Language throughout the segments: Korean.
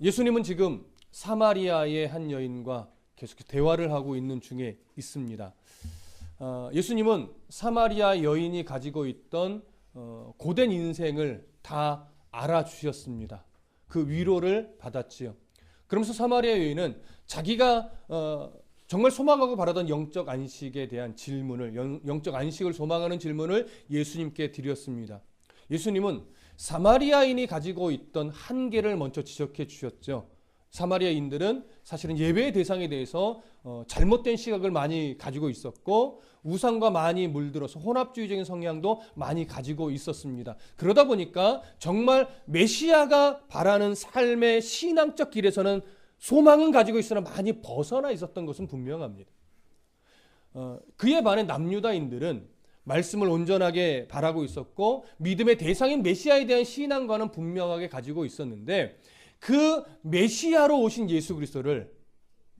예수님은 지금 사마리아의 한 여인과 계속 대화를 하고 있는 중에 있습니다. 예수님은 사마리아 여인이 가지고 있던 고된 인생을 다 알아주셨습니다. 그 위로를 받았지요. 그러면서 사마리아 여인은 자기가 정말 소망하고 바라던 영적 안식에 대한 질문을, 영적 안식을 소망하는 질문을 예수님께 드렸습니다. 예수님은 사마리아인이 가지고 있던 한계를 먼저 지적해 주셨죠. 사마리아인들은 사실은 예배의 대상에 대해서 잘못된 시각을 많이 가지고 있었고 우상과 많이 물들어서 혼합주의적인 성향도 많이 가지고 있었습니다. 그러다 보니까 정말 메시아가 바라는 삶의 신앙적 길에서는 소망은 가지고 있으나 많이 벗어나 있었던 것은 분명합니다. 그에 반해 남유다인들은 말씀을 온전하게 바라고 있었고 믿음의 대상인 메시아에 대한 신앙과는 분명하게 가지고 있었는데 그 메시아로 오신 예수 그리스도를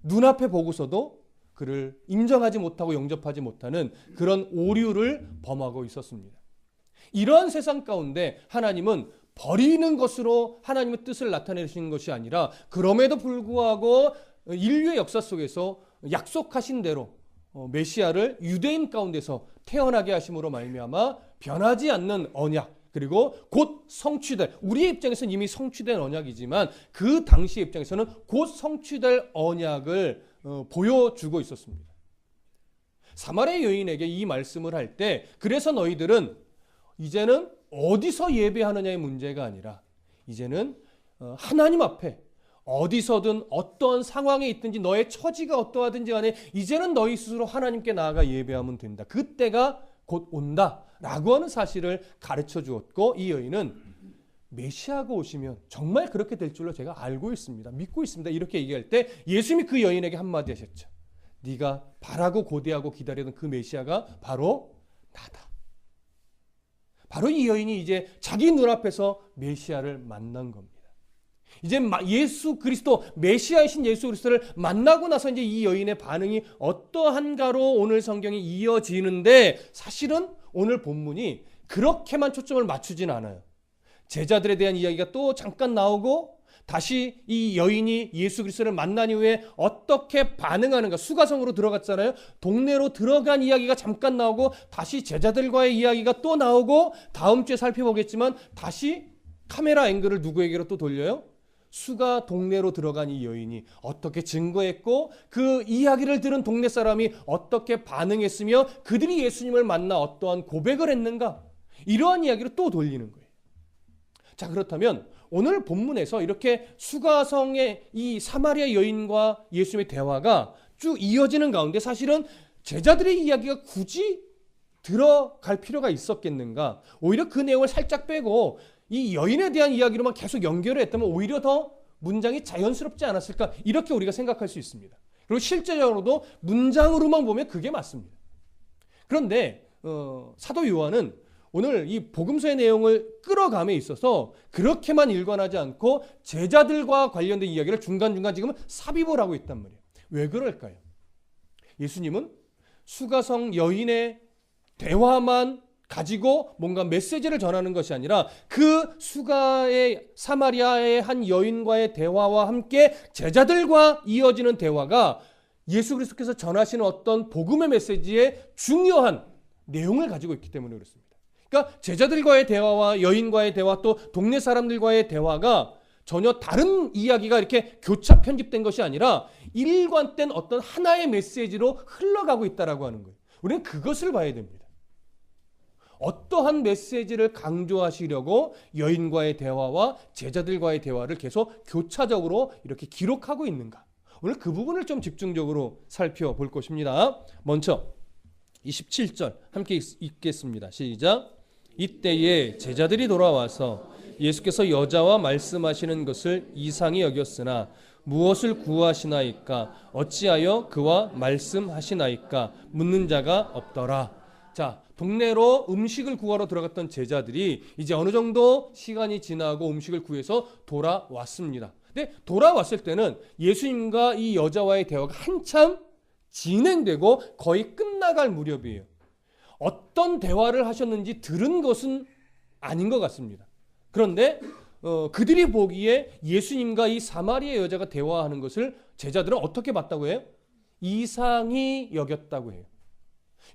눈앞에 보고서도 그를 인정하지 못하고 영접하지 못하는 그런 오류를 범하고 있었습니다. 이러한 세상 가운데 하나님은 버리는 것으로 하나님의 뜻을 나타내신 것이 아니라 그럼에도 불구하고 인류의 역사 속에서 약속하신 대로 메시아를 유대인 가운데서 태어나게 하심으로 말미암아 변하지 않는 언약, 그리고 곧 성취될, 우리의 입장에서는 이미 성취된 언약이지만 그 당시의 입장에서는 곧 성취될 언약을 보여주고 있었습니다. 사마리아 여인에게 이 말씀을 할 때 그래서 너희들은 이제는 어디서 예배하느냐의 문제가 아니라 이제는 하나님 앞에 어디서든 어떤 상황에 있든지 너의 처지가 어떠하든지 간에 이제는 너희 스스로 하나님께 나아가 예배하면 된다. 그때가 곧 온다 라고 하는 사실을 가르쳐 주었고 이 여인은 메시아가 오시면 정말 그렇게 될 줄로 제가 알고 있습니다. 믿고 있습니다. 이렇게 얘기할 때 예수님이 그 여인에게 한마디 하셨죠. 네가 바라고 고대하고 기다리던 그 메시아가 바로 나다. 바로 이 여인이 이제 자기 눈앞에서 메시아를 만난 겁니다. 이제 예수 그리스도, 메시아이신 예수 그리스도를 만나고 나서 이제 이 여인의 반응이 어떠한가로 오늘 성경이 이어지는데 사실은 오늘 본문이 그렇게만 초점을 맞추진 않아요. 제자들에 대한 이야기가 또 잠깐 나오고 다시 이 여인이 예수 그리스도를 만난 이후에 어떻게 반응하는가, 수가성으로 들어갔잖아요. 동네로 들어간 이야기가 잠깐 나오고 다시 제자들과의 이야기가 또 나오고 다음 주에 살펴보겠지만 다시 카메라 앵글을 누구에게로 또 돌려요? 수가 동네로 들어간 이 여인이 어떻게 증거했고 그 이야기를 들은 동네 사람이 어떻게 반응했으며 그들이 예수님을 만나 어떠한 고백을 했는가, 이러한 이야기를 또 돌리는 거예요. 자, 그렇다면 오늘 본문에서 이렇게 수가성의 이 사마리아 여인과 예수님의 대화가 쭉 이어지는 가운데 사실은 제자들의 이야기가 굳이 들어갈 필요가 있었겠는가? 오히려 그 내용을 살짝 빼고 이 여인에 대한 이야기로만 계속 연결을 했다면 오히려 더 문장이 자연스럽지 않았을까? 이렇게 우리가 생각할 수 있습니다. 그리고 실제적으로도 문장으로만 보면 그게 맞습니다. 그런데 사도 요한은 오늘 이 복음서의 내용을 끌어감에 있어서 그렇게만 일관하지 않고 제자들과 관련된 이야기를 중간중간 지금 삽입을 하고 있단 말이에요. 왜 그럴까요? 예수님은 수가성 여인의 대화만 가지고 뭔가 메시지를 전하는 것이 아니라 그 수가의 사마리아의 한 여인과의 대화와 함께 제자들과 이어지는 대화가 예수 그리스도께서 전하시는 어떤 복음의 메시지의 중요한 내용을 가지고 있기 때문에 그렇습니다. 그러니까 제자들과의 대화와 여인과의 대화 또 동네 사람들과의 대화가 전혀 다른 이야기가 이렇게 교차 편집된 것이 아니라 일관된 어떤 하나의 메시지로 흘러가고 있다라고 하는 거예요. 우리는 그것을 봐야 됩니다. 어떠한 메시지를 강조하시려고 여인과의 대화와 제자들과의 대화를 계속 교차적으로 이렇게 기록하고 있는가? 오늘 그 부분을 좀 집중적으로 살펴볼 것입니다. 먼저 27절 함께 읽겠습니다. 시작. 이때에 제자들이 돌아와서 예수께서 여자와 말씀하시는 것을 이상히 여겼으나 무엇을 구하시나이까? 어찌하여 그와 말씀하시나이까? 묻는 자가 없더라. 자, 동네로 음식을 구하러 들어갔던 제자들이 이제 어느 정도 시간이 지나고 음식을 구해서 돌아왔습니다. 근데 돌아왔을 때는 예수님과 이 여자와의 대화가 한참 진행되고 거의 끝나갈 무렵이에요. 어떤 대화를 하셨는지 들은 것은 아닌 것 같습니다. 그런데 그들이 보기에 예수님과 이 사마리아 여자가 대화하는 것을 제자들은 어떻게 봤다고 해요? 이상히 여겼다고 해요.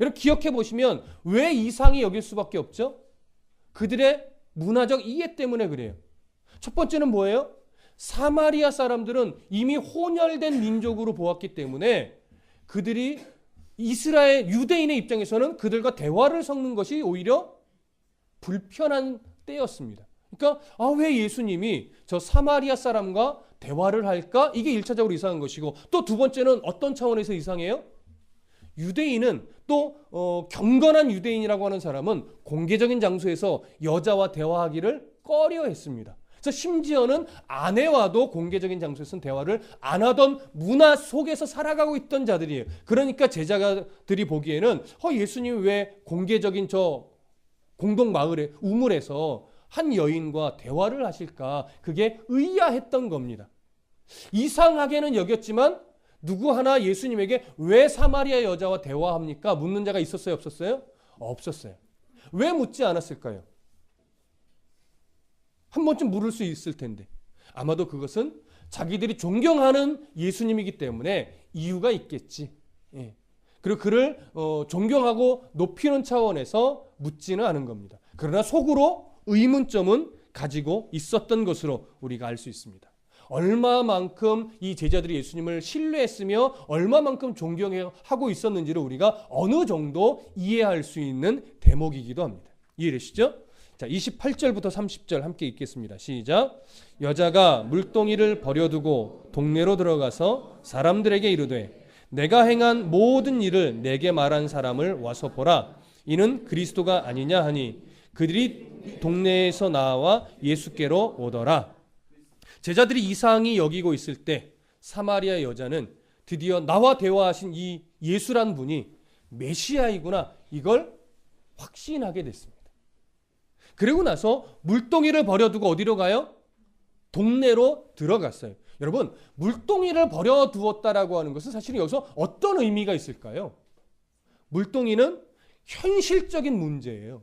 여러분 기억해 보시면 왜 이상히 여길 수밖에 없죠? 그들의 문화적 이해 때문에 그래요. 첫 번째는 뭐예요? 사마리아 사람들은 이미 혼혈된 민족으로 보았기 때문에 그들이 이스라엘 유대인의 입장에서는 그들과 대화를 섞는 것이 오히려 불편한 때였습니다. 그러니까 왜 예수님이 저 사마리아 사람과 대화를 할까? 이게 1차적으로 이상한 것이고, 또 두 번째는 어떤 차원에서 이상해요? 유대인은 또 경건한 유대인이라고 하는 사람은 공개적인 장소에서 여자와 대화하기를 꺼려했습니다. 그래서 심지어는 아내와도 공개적인 장소에서는 대화를 안 하던 문화 속에서 살아가고 있던 자들이에요. 그러니까 제자들이 보기에는 예수님이 왜 공개적인 저 공동 마을에 우물에서 한 여인과 대화를 하실까? 그게 의아했던 겁니다. 이상하게는 여겼지만 누구 하나 예수님에게 왜 사마리아 여자와 대화합니까? 묻는 자가 있었어요? 없었어요? 없었어요. 왜 묻지 않았을까요? 한 번쯤 물을 수 있을 텐데. 아마도 그것은 자기들이 존경하는 예수님이기 때문에 이유가 있겠지. 예. 그리고 그를 존경하고 높이는 차원에서 묻지는 않은 겁니다. 그러나 속으로 의문점은 가지고 있었던 것으로 우리가 알 수 있습니다. 얼마만큼 이 제자들이 예수님을 신뢰했으며 얼마만큼 존경하고 있었는지를 우리가 어느 정도 이해할 수 있는 대목이기도 합니다. 이해되시죠? 자, 28절부터 30절 함께 읽겠습니다. 시작. 여자가 물동이를 버려두고 동네로 들어가서 사람들에게 이르되 내가 행한 모든 일을 내게 말한 사람을 와서 보라. 이는 그리스도가 아니냐 하니 그들이 동네에서 나와 예수께로 오더라. 제자들이 이상히 여기고 있을 때 사마리아 여자는 드디어 나와 대화하신 이 예수란 분이 메시아이구나, 이걸 확신하게 됐습니다. 그리고 나서 물동이를 버려두고 어디로 가요? 동네로 들어갔어요. 여러분, 물동이를 버려두었다라고 하는 것은 사실은 여기서 어떤 의미가 있을까요? 물동이는 현실적인 문제예요.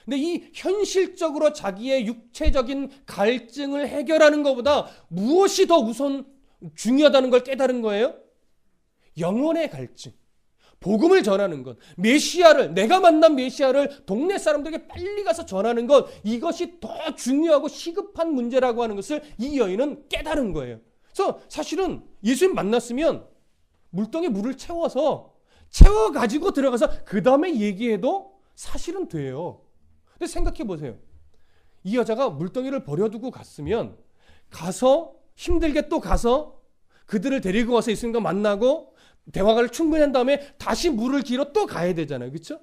근데 이 현실적으로 자기의 육체적인 갈증을 해결하는 것보다 무엇이 더 우선 중요하다는 걸 깨달은 거예요? 영혼의 갈증. 복음을 전하는 것, 메시아를, 내가 만난 메시아를 동네 사람들에게 빨리 가서 전하는 것, 이것이 더 중요하고 시급한 문제라고 하는 것을 이 여인은 깨달은 거예요. 그래서 사실은 예수님 만났으면 물동에 물을 채워가지고 들어가서 그 다음에 얘기해도 사실은 돼요. 근데 생각해 보세요. 이 여자가 물동이를 버려두고 갔으면 가서 힘들게 또 가서 그들을 데리고 와서 예수님과 만나고 대화를 충분히 한 다음에 다시 물을 길어 또 가야 되잖아요. 그렇죠?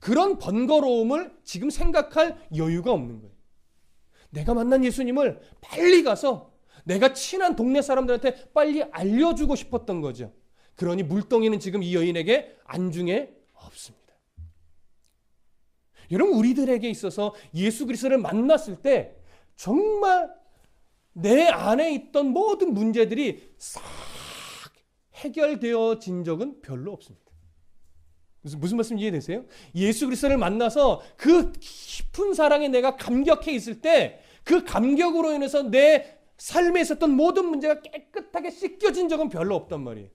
그런 번거로움을 지금 생각할 여유가 없는 거예요. 내가 만난 예수님을 빨리 가서 내가 친한 동네 사람들한테 빨리 알려주고 싶었던 거죠. 그러니 물동이는 지금 이 여인에게 안중에 없습니다. 여러분, 우리들에게 있어서 예수 그리스도를 만났을 때 정말 내 안에 있던 모든 문제들이 싹 해결되어진 적은 별로 없습니다. 무슨 말씀 이해되세요? 예수 그리스도를 만나서 그 깊은 사랑에 내가 감격해 있을 때 그 감격으로 인해서 내 삶에 있었던 모든 문제가 깨끗하게 씻겨진 적은 별로 없단 말이에요.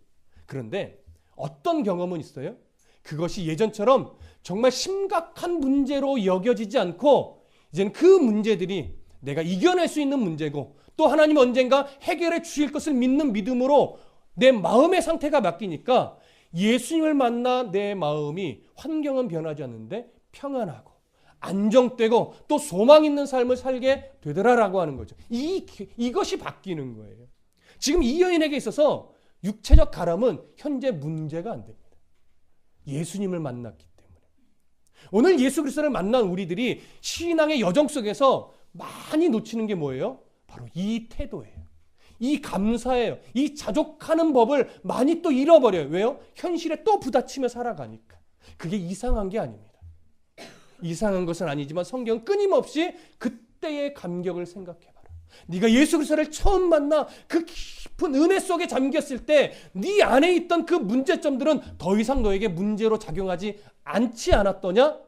그런데 어떤 경험은 있어요? 그것이 예전처럼 정말 심각한 문제로 여겨지지 않고 이제는 그 문제들이 내가 이겨낼 수 있는 문제고 또 하나님 언젠가 해결해 주실 것을 믿는 믿음으로 내 마음의 상태가 바뀌니까 예수님을 만나 내 마음이 환경은 변하지 않는데 평안하고 안정되고 또 소망 있는 삶을 살게 되더라라고 하는 거죠. 이것이 바뀌는 거예요. 지금 이 여인에게 있어서 육체적 가람은 현재 문제가 안 됩니다. 예수님을 만났기 때문에. 오늘 예수 그리스도를 만난 우리들이 신앙의 여정 속에서 많이 놓치는 게 뭐예요? 바로 이 태도예요. 이 감사예요. 이 자족하는 법을 많이 또 잃어버려요. 왜요? 현실에 또 부딪히며 살아가니까. 그게 이상한 게 아닙니다. 이상한 것은 아니지만 성경은 끊임없이 그때의 감격을 생각해봐라. 네가 예수 그리스도를 처음 만나 그 깊은 은혜 속에 잠겼을 때 네 안에 있던 그 문제점들은 더 이상 너에게 문제로 작용하지 않지 않았더냐?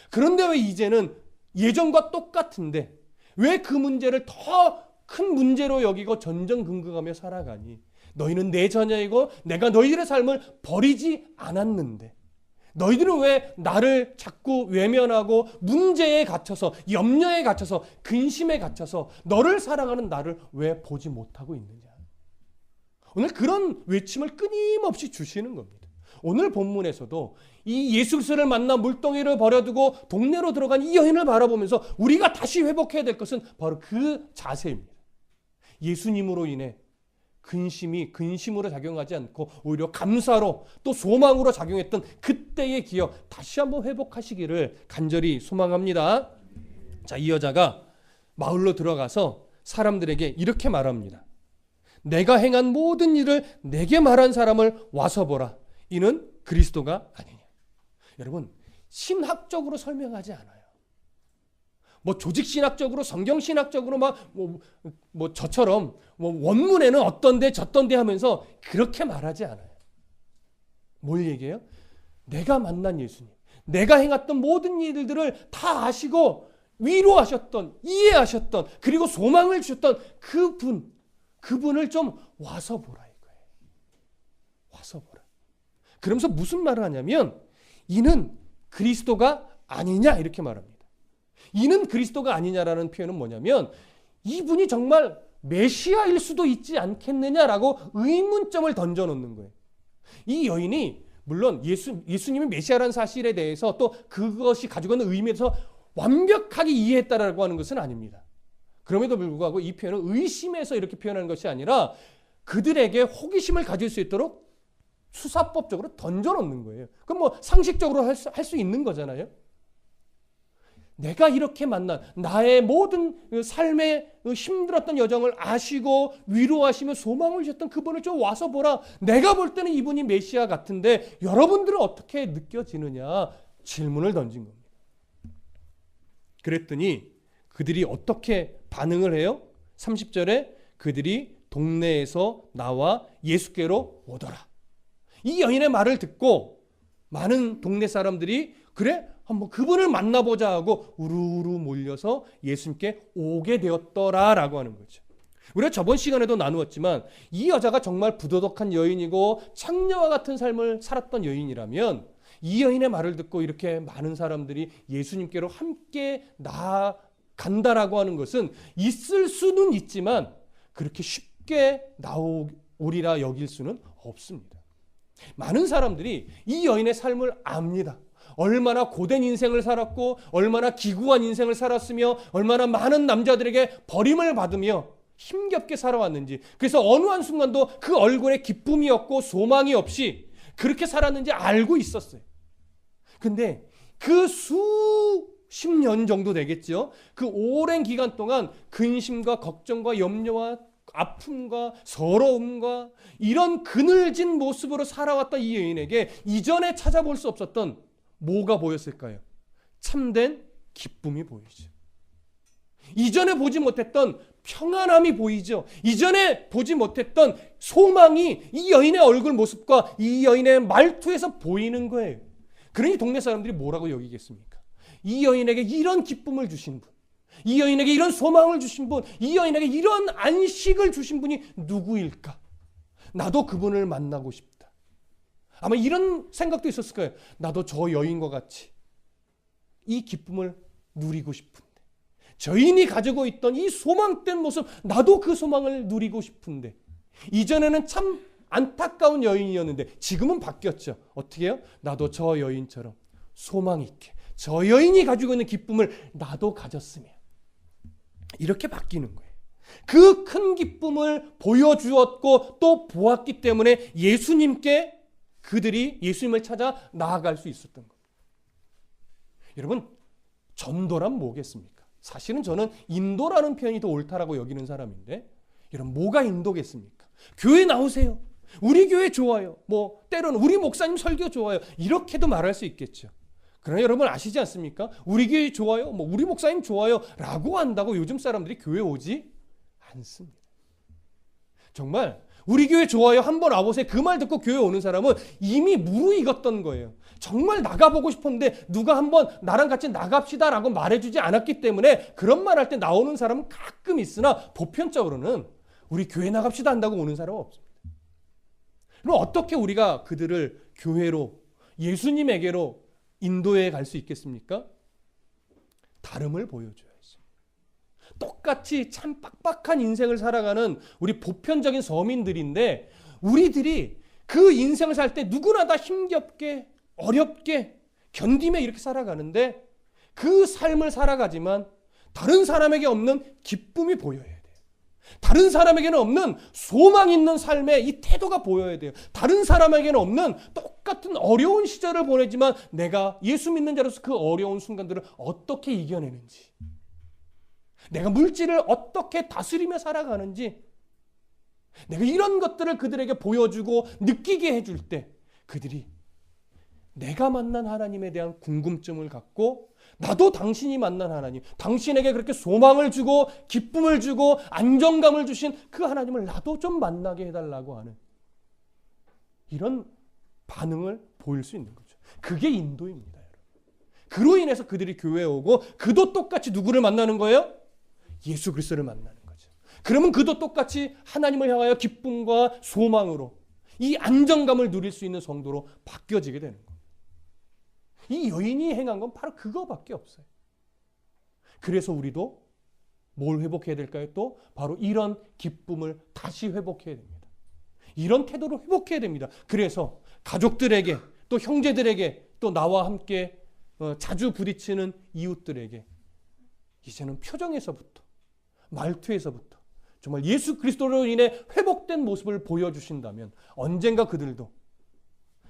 그런데 왜 이제는 예전과 똑같은데 왜 그 문제를 더 큰 문제로 여기고 전전긍긍하며 살아가니? 너희는 내 자녀이고 내가 너희들의 삶을 버리지 않았는데 너희들은 왜 나를 자꾸 외면하고 문제에 갇혀서, 염려에 갇혀서, 근심에 갇혀서 너를 사랑하는 나를 왜 보지 못하고 있느냐? 오늘 그런 외침을 끊임없이 주시는 겁니다. 오늘 본문에서도 이 예수 그리스도를 만나 물동이를 버려두고 동네로 들어간 이 여인을 바라보면서 우리가 다시 회복해야 될 것은 바로 그 자세입니다. 예수님으로 인해 근심이 근심으로 작용하지 않고 오히려 감사로 또 소망으로 작용했던 그때의 기억 다시 한번 회복하시기를 간절히 소망합니다. 자, 이 여자가 마을로 들어가서 사람들에게 이렇게 말합니다. 내가 행한 모든 일을 내게 말한 사람을 와서 보라. 이는 그리스도가 아니냐. 여러분, 신학적으로 설명하지 않아요. 뭐 조직신학적으로, 성경신학적으로 저처럼 원문에는 어떤데 저떤데 하면서 그렇게 말하지 않아요. 뭘 얘기해요? 내가 만난 예수님, 내가 행했던 모든 일들을 다 아시고 위로하셨던, 이해하셨던, 그리고 소망을 주셨던 그분을 좀 와서 보라 이거예요. 와서 보라. 그러면서 무슨 말을 하냐면 이는 그리스도가 아니냐 이렇게 말합니다. 이는 그리스도가 아니냐라는 표현은 뭐냐면 이분이 정말 메시아일 수도 있지 않겠느냐라고 의문점을 던져놓는 거예요. 이 여인이 물론 예수님이 메시아라는 사실에 대해서 또 그것이 가지고 있는 의미에서 완벽하게 이해했다라고 하는 것은 아닙니다. 그럼에도 불구하고 이 표현은 의심해서 이렇게 표현하는 것이 아니라 그들에게 호기심을 가질 수 있도록 수사법적으로 던져놓는 거예요. 그럼 뭐 상식적으로 할 수 있는 거잖아요. 내가 이렇게 만난 나의 모든 삶의 힘들었던 여정을 아시고 위로하시며 소망을 주셨던 그분을 좀 와서 보라. 내가 볼 때는 이분이 메시아 같은데 여러분들은 어떻게 느껴지느냐 질문을 던진 겁니다. 그랬더니 그들이 어떻게 반응을 해요? 30절에 그들이 동네에서 나와 예수께로 오더라. 이 여인의 말을 듣고 많은 동네 사람들이 그래? 한번 그분을 만나보자 하고 우르르 몰려서 예수님께 오게 되었더라라고 하는 거죠. 우리가 저번 시간에도 나누었지만 이 여자가 정말 부도덕한 여인이고 창녀와 같은 삶을 살았던 여인이라면 이 여인의 말을 듣고 이렇게 많은 사람들이 예수님께로 함께 나아간다라고 하는 것은 있을 수는 있지만 그렇게 쉽게 나오리라 여길 수는 없습니다. 많은 사람들이 이 여인의 삶을 압니다. 얼마나 고된 인생을 살았고 얼마나 기구한 인생을 살았으며 얼마나 많은 남자들에게 버림을 받으며 힘겹게 살아왔는지, 그래서 어느 한순간도 그 얼굴에 기쁨이 없고 소망이 없이 그렇게 살았는지 알고 있었어요. 근데 그 수십 년 정도 되겠죠. 그 오랜 기간 동안 근심과 걱정과 염려와 아픔과 서러움과 이런 그늘진 모습으로 살아왔던 이 여인에게 이전에 찾아볼 수 없었던 뭐가 보였을까요? 참된 기쁨이 보이죠. 이전에 보지 못했던 평안함이 보이죠. 이전에 보지 못했던 소망이 이 여인의 얼굴 모습과 이 여인의 말투에서 보이는 거예요. 그러니 동네 사람들이 뭐라고 여기겠습니까? 이 여인에게 이런 기쁨을 주신 분, 이 여인에게 이런 소망을 주신 분, 이 여인에게 이런 안식을 주신 분이 누구일까? 나도 그분을 만나고 싶다. 아마 이런 생각도 있었을 거예요. 나도 저 여인과 같이 이 기쁨을 누리고 싶은데, 저 여인이 가지고 있던 이 소망된 모습, 나도 그 소망을 누리고 싶은데, 이전에는 참 안타까운 여인이었는데 지금은 바뀌었죠. 어떻게 해요? 나도 저 여인처럼 소망 있게 저 여인이 가지고 있는 기쁨을 나도 가졌으면, 이렇게 바뀌는 거예요. 그 큰 기쁨을 보여주었고 또 보았기 때문에 그들이 예수님을 찾아 나아갈 수 있었던 겁니다. 여러분, 전도란 뭐겠습니까? 사실은 저는 인도라는 표현이 더 옳다라고 여기는 사람인데, 여러분 뭐가 인도겠습니까? 교회 나오세요. 우리 교회 좋아요. 뭐 때로는 우리 목사님 설교 좋아요. 이렇게도 말할 수 있겠죠. 그러나 여러분 아시지 않습니까? 우리 교회 좋아요. 뭐 우리 목사님 좋아요. 라고 한다고 요즘 사람들이 교회 오지 않습니다. 정말 우리 교회 좋아요 한번 와보세요. 그 말 듣고 교회 오는 사람은 이미 무르익었던 거예요. 정말 나가보고 싶었는데 누가 한번 나랑 같이 나갑시다라고 말해주지 않았기 때문에 그런 말 할 때 나오는 사람은 가끔 있으나 보편적으로는 우리 교회 나갑시다 한다고 오는 사람은 없습니다. 그럼 어떻게 우리가 그들을 교회로 예수님에게로 인도해 갈 수 있겠습니까? 다름을 보여줘야지. 똑같이 참 빡빡한 인생을 살아가는 우리 보편적인 서민들인데 우리들이 그 인생을 살 때 누구나 다 힘겹게 어렵게 견디며 이렇게 살아가는데 그 삶을 살아가지만 다른 사람에게 없는 기쁨이 보여야 돼요. 다른 사람에게는 없는 소망 있는 삶의 이 태도가 보여야 돼요. 다른 사람에게는 없는 똑같은 어려운 시절을 보내지만 내가 예수 믿는 자로서 그 어려운 순간들을 어떻게 이겨내는지, 내가 물질을 어떻게 다스리며 살아가는지, 내가 이런 것들을 그들에게 보여주고 느끼게 해줄 때 그들이 내가 만난 하나님에 대한 궁금증을 갖고 나도 당신이 만난 하나님, 당신에게 그렇게 소망을 주고 기쁨을 주고 안정감을 주신 그 하나님을 나도 좀 만나게 해달라고 하는 이런 반응을 보일 수 있는 거죠. 그게 인도입니다. 여러분. 그로 인해서 그들이 교회에 오고 그도 똑같이 누구를 만나는 거예요? 예수 그리스도를 만나는 거죠. 그러면 그도 똑같이 하나님을 향하여 기쁨과 소망으로 이 안정감을 누릴 수 있는 성도로 바뀌어지게 되는 거예요. 이 여인이 행한 건 바로 그거밖에 없어요. 그래서 우리도 뭘 회복해야 될까요? 또 바로 이런 기쁨을 다시 회복해야 됩니다. 이런 태도를 회복해야 됩니다. 그래서 가족들에게 또 형제들에게 또 나와 함께 자주 부딪히는 이웃들에게 이제는 표정에서부터 말투에서부터 정말 예수 그리스도로 인해 회복된 모습을 보여주신다면 언젠가 그들도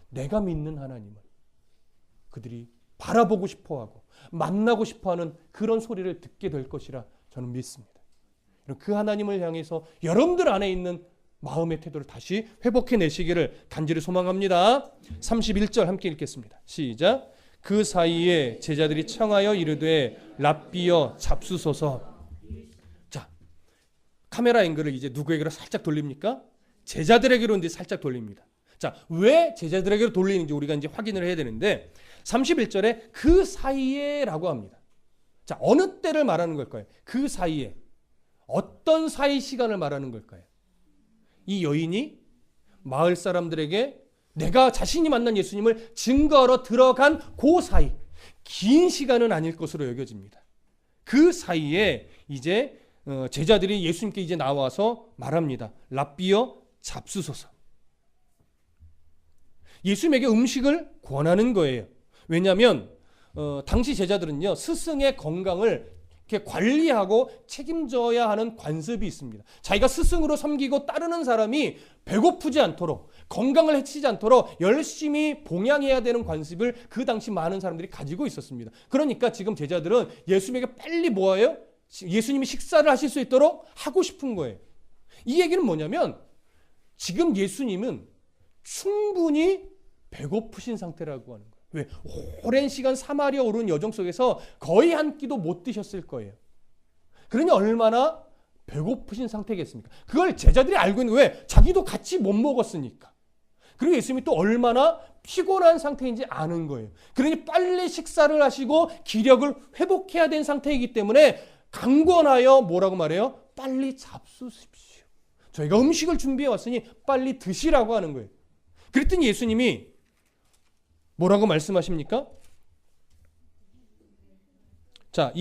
내가 믿는 하나님을 그들이 바라보고 싶어하고 만나고 싶어하는 그런 소리를 듣게 될 것이라 저는 믿습니다. 그 하나님을 향해서 여러분들 안에 있는 마음의 태도를 다시 회복해내시기를 간절히 소망합니다. 31절 함께 읽겠습니다. 시작. 그 사이에 제자들이 청하여 이르되 랍비여 잡수소서. 자, 카메라 앵글을 이제 누구에게로 살짝 돌립니까? 제자들에게로 이제 살짝 돌립니다. 자, 왜 제자들에게로 돌리는지 우리가 이제 확인을 해야 되는데 31절에 그 사이에라고 합니다. 자, 어느 때를 말하는 걸까요? 그 사이에. 어떤 사이 시간을 말하는 걸까요? 이 여인이 마을 사람들에게 내가 자신이 만난 예수님을 증거하러 들어간 그 사이, 긴 시간은 아닐 것으로 여겨집니다. 그 사이에 이제 제자들이 예수님께 이제 나와서 말합니다. 랍비여 잡수소서. 예수님에게 음식을 권하는 거예요. 왜냐하면 당시 제자들은요 스승의 건강을 이렇게 관리하고 책임져야 하는 관습이 있습니다. 자기가 스승으로 섬기고 따르는 사람이 배고프지 않도록 건강을 해치지 않도록 열심히 봉양해야 되는 관습을 그 당시 많은 사람들이 가지고 있었습니다. 그러니까 지금 제자들은 예수님에게 빨리 뭐예요? 예수님이 식사를 하실 수 있도록 하고 싶은 거예요. 이 얘기는 뭐냐면 지금 예수님은 충분히 배고프신 상태라고 하는 거예요. 왜? 오랜 시간 사마리아 오른 여정 속에서 거의 한 끼도 못 드셨을 거예요. 그러니 얼마나 배고프신 상태겠습니까? 그걸 제자들이 알고 있는 거예요. 왜? 자기도 같이 못 먹었으니까. 그리고 예수님이 또 얼마나 피곤한 상태인지 아는 거예요. 그러니 빨리 식사를 하시고 기력을 회복해야 된 상태이기 때문에 강권하여 뭐라고 말해요? 빨리 잡수십시오. 저희가 음식을 준비해 왔으니 빨리 드시라고 하는 거예요. 그랬더니 예수님이 뭐라고 말씀하십니까? 자,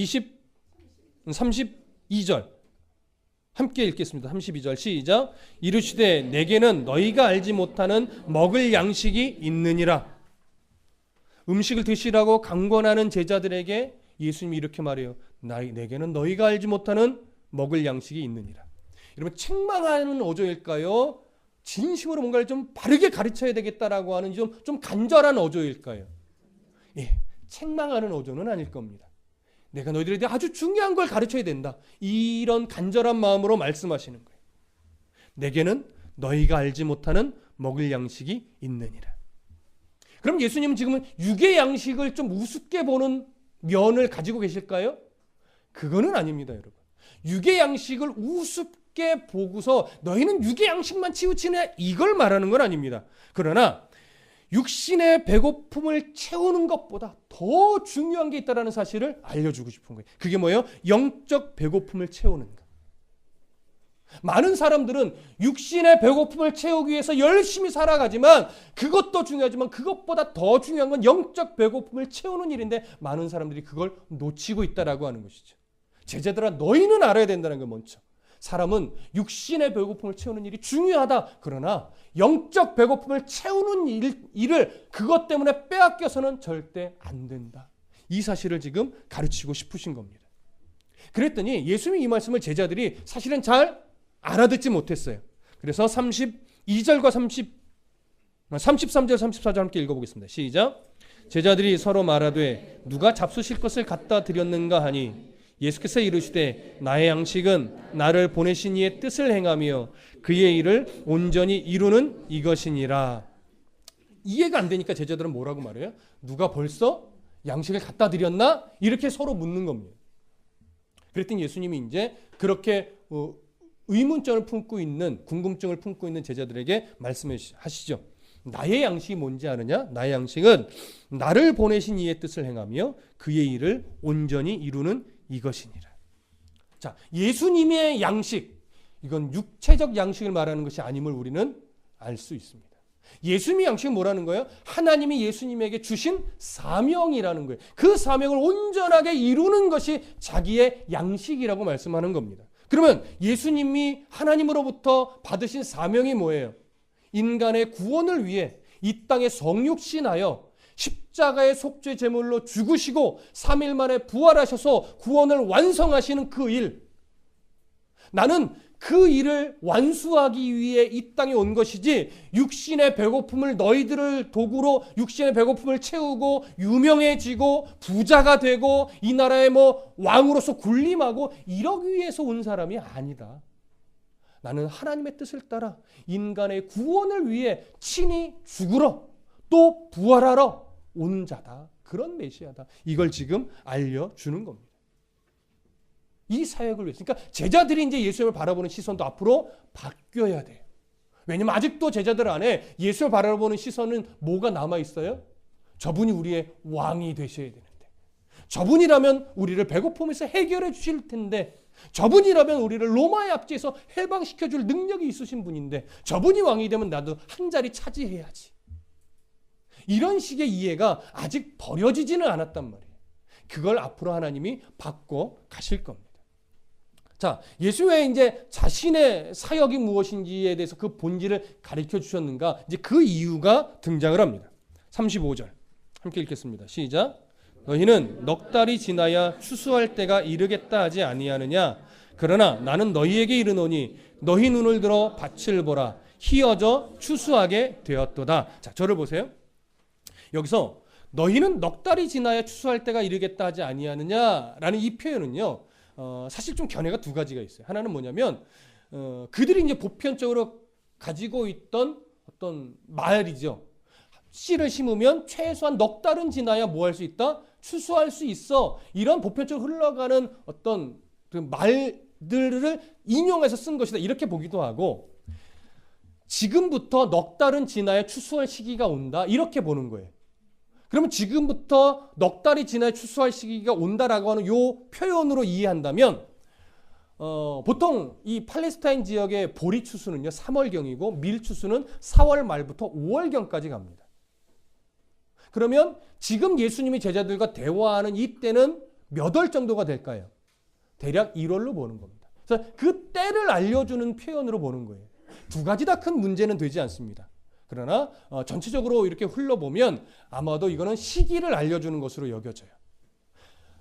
32절 함께 읽겠습니다. 32절 시작. 이르시되 내게는 너희가 알지 못하는 먹을 양식이 있느니라. 음식을 드시라고 강권하는 제자들에게 예수님이 이렇게 말해요. 내게는 너희가 알지 못하는 먹을 양식이 있느니라. 여러분 책망하는 어조일까요? 진심으로 뭔가를 좀 바르게 가르쳐야 되겠다라고 하는 좀 간절한 어조일까요? 예, 책망하는 어조는 아닐 겁니다. 내가 너희들에 대해 아주 중요한 걸 가르쳐야 된다. 이런 간절한 마음으로 말씀하시는 거예요. 내게는 너희가 알지 못하는 먹을 양식이 있느니라. 그럼 예수님은 지금은 육의 양식을 좀 우습게 보는 면을 가지고 계실까요? 그거는 아닙니다, 여러분. 육의 양식을 우습게 적게 보고서 너희는 육의 양식만 치우치냐 이걸 말하는 건 아닙니다. 그러나 육신의 배고픔을 채우는 것보다 더 중요한 게 있다는 사실을 알려주고 싶은 거예요. 그게 뭐예요? 영적 배고픔을 채우는 것. 많은 사람들은 육신의 배고픔을 채우기 위해서 열심히 살아가지만 그것도 중요하지만 그것보다 더 중요한 건 영적 배고픔을 채우는 일인데 많은 사람들이 그걸 놓치고 있다라고 하는 것이죠. 제자들아 너희는 알아야 된다는 거 먼저. 사람은 육신의 배고픔을 채우는 일이 중요하다. 그러나 영적 배고픔을 채우는 일을 그것 때문에 빼앗겨서는 절대 안 된다. 이 사실을 지금 가르치고 싶으신 겁니다. 그랬더니 예수님이 이 말씀을 제자들이 사실은 잘 알아듣지 못했어요. 그래서 32절과 33절, 34절 함께 읽어보겠습니다. 시작. 제자들이 서로 말하되 누가 잡수실 것을 갖다 드렸는가 하니 예수께서 이르시되 나의 양식은 나를 보내신 이의 뜻을 행하며 그의 일을 온전히 이루는 이것이니라. 이해가 안 되니까 제자들은 뭐라고 말해요? 누가 벌써 양식을 갖다 드렸나? 이렇게 서로 묻는 겁니다. 그랬더니 예수님이 이제 그렇게 의문점을 품고 있는, 궁금증을 품고 있는 제자들에게 말씀하시죠. 나의 양식이 뭔지 아느냐? 나의 양식은 나를 보내신 이의 뜻을 행하며 그의 일을 온전히 이루는 이것이니라. 자, 예수님의 양식, 이건 육체적 양식을 말하는 것이 아님을 우리는 알 수 있습니다. 예수님의 양식은 뭐라는 거예요? 하나님이 예수님에게 주신 사명이라는 거예요. 그 사명을 온전하게 이루는 것이 자기의 양식이라고 말씀하는 겁니다. 그러면 예수님이 하나님으로부터 받으신 사명이 뭐예요? 인간의 구원을 위해 이 땅에 성육신하여 십자가의 속죄 제물로 죽으시고 3일 만에 부활하셔서 구원을 완성하시는 그 일. 나는 그 일을 완수하기 위해 이 땅에 온 것이지 육신의 배고픔을 너희들을 도구로 육신의 배고픔을 채우고 유명해지고 부자가 되고 이 나라의 왕으로서 군림하고 이러기 위해서 온 사람이 아니다. 나는 하나님의 뜻을 따라 인간의 구원을 위해 친히 죽으러 또 부활하러 온 자다. 그런 메시아다. 이걸 지금 알려주는 겁니다. 이 사역을 위해서. 그러니까 제자들이 이제 예수님을 바라보는 시선도 앞으로 바뀌어야 돼요. 왜냐면 아직도 제자들 안에 예수를 바라보는 시선은 뭐가 남아있어요? 저분이 우리의 왕이 되셔야 되는데. 저분이라면 우리를 배고픔에서 해결해 주실 텐데. 저분이라면 우리를 로마의 압제에서 해방시켜 줄 능력이 있으신 분인데. 저분이 왕이 되면 나도 한 자리 차지해야지. 이런 식의 이해가 아직 버려지지는 않았단 말이에요. 그걸 앞으로 하나님이 바꿔 가실 겁니다. 자, 예수의 이제 자신의 사역이 무엇인지에 대해서 그 본질을 가르쳐 주셨는가? 이제 그 이유가 등장을 합니다. 35절. 함께 읽겠습니다. 시작. 너희는 넉 달이 지나야 추수할 때가 이르겠다 하지 아니하느냐? 그러나 나는 너희에게 이르노니 너희 눈을 들어 밭을 보라. 희어져 추수하게 되었도다. 자, 저를 보세요. 여기서 너희는 넉 달이 지나야 추수할 때가 이르겠다 하지 아니하느냐라는 이 표현은요. 사실 좀 견해가 두 가지가 있어요. 하나는 뭐냐면 그들이 이제 보편적으로 가지고 있던 어떤 말이죠. 씨를 심으면 최소한 넉 달은 지나야 뭐 할 수 있다? 추수할 수 있어. 이런 보편적으로 흘러가는 어떤 그 말들을 인용해서 쓴 것이다. 이렇게 보기도 하고 지금부터 넉 달은 지나야 추수할 시기가 온다. 이렇게 보는 거예요. 그러면 지금부터 넉 달이 지나야 추수할 시기가 온다라고 하는 요 표현으로 이해한다면 보통 이 팔레스타인 지역의 보리 추수는요 3월경이고 밀 추수는 4월 말부터 5월경까지 갑니다. 그러면 지금 예수님이 제자들과 대화하는 이때는 몇 월 정도가 될까요? 대략 1월로 보는 겁니다. 그래서 그 때를 알려주는 표현으로 보는 거예요. 두 가지 다 큰 문제는 되지 않습니다. 그러나 전체적으로 이렇게 흘러보면 아마도 이거는 시기를 알려주는 것으로 여겨져요.